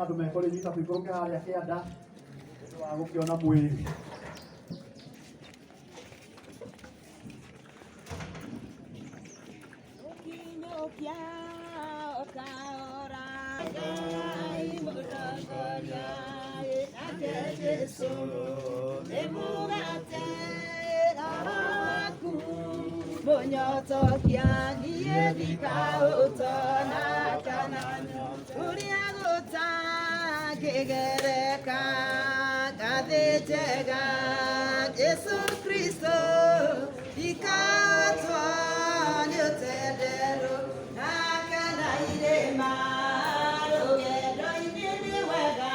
andũ mekũrĩnyita tũikũrũke harĩa kĩanda nĩ wa gũkĩona mwĩrĩ. Monyotokia niedika utona kana uriaguta gegereka kadetega Yesu Kristo ikatwa nyotedero nakana irema rugendo inini wega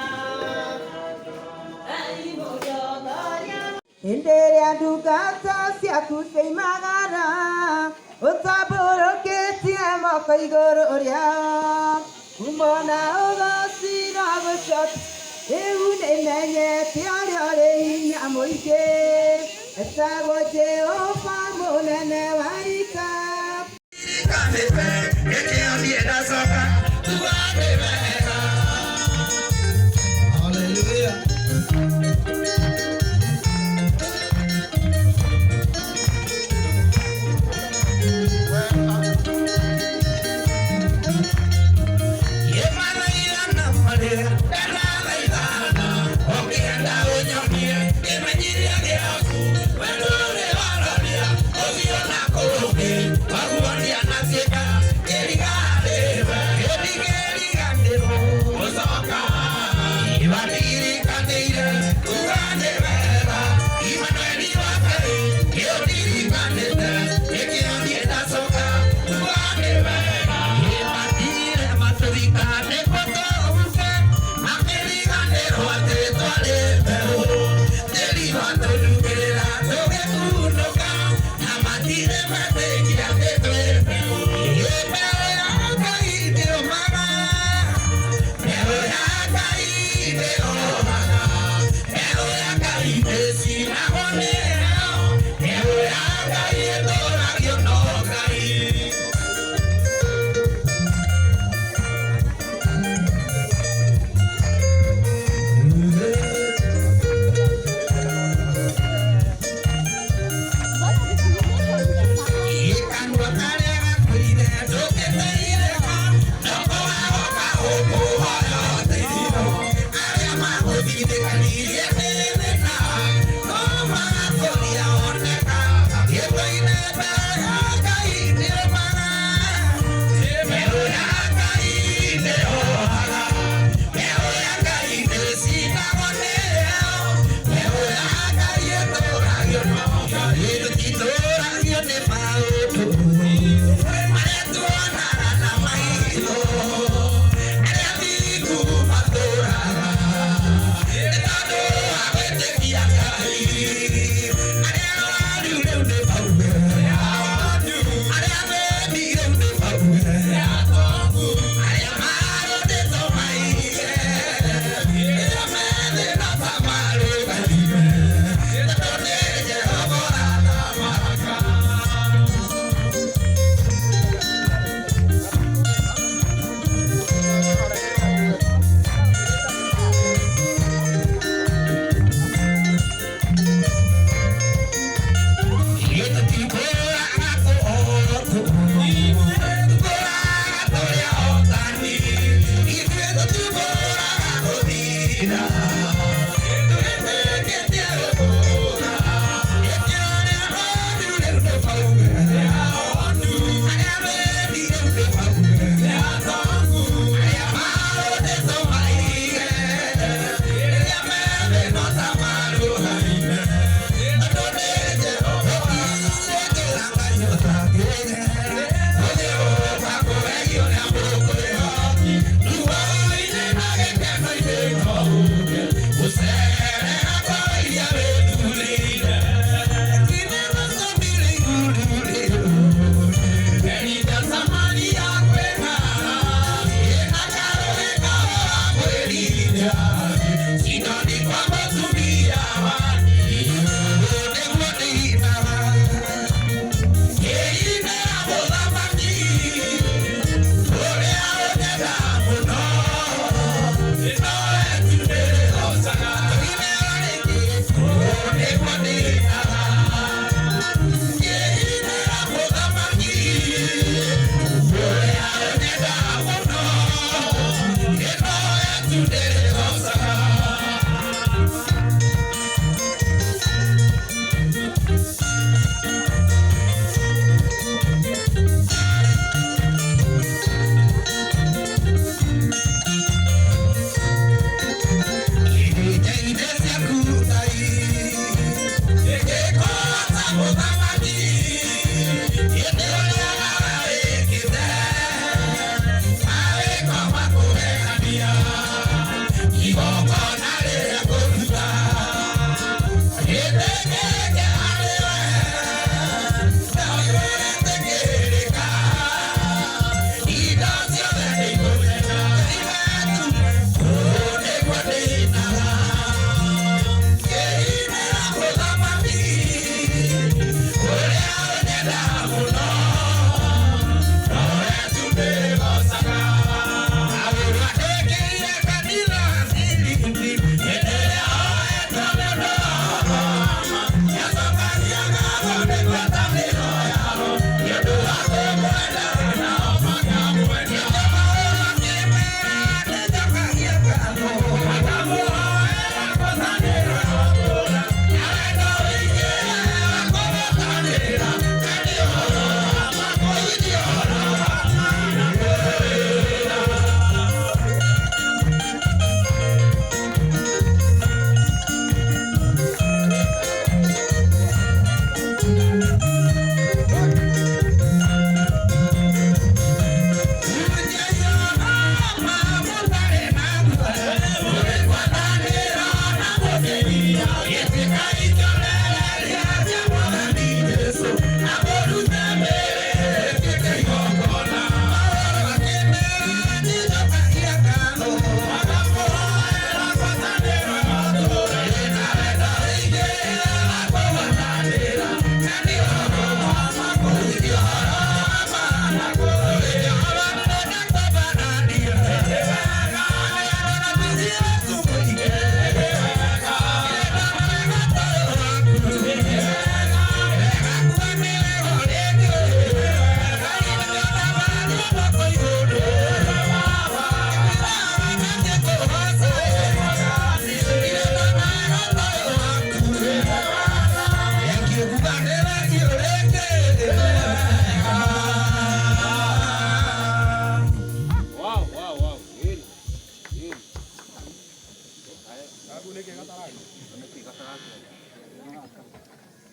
ai moyogoria Inderia ndungata ciaku ciaimagara ũtambũrũkĩtie moko igũrũ rĩao kumona ũgocira gũcoka rĩu nĩmenyete ũrĩa ũrĩ hinya mũingĩ etagwo Jehova mũnene wa ita Hallelujah.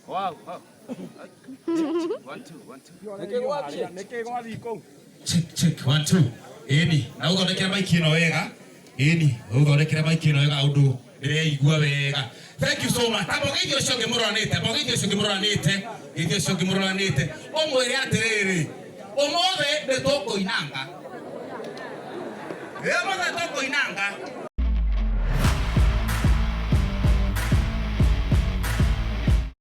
Wow. 1 2 check 1 2 eni na uthondekera maiki no wega eni uthondekera maiki no wega undu ireigua wega. Thank you so much. Tabogeithio cio ngimuranite bogeithio cio ngimuranite ithio cio ngimuranite omwere atiriri umothe nitukuinanga umothe tukuinanga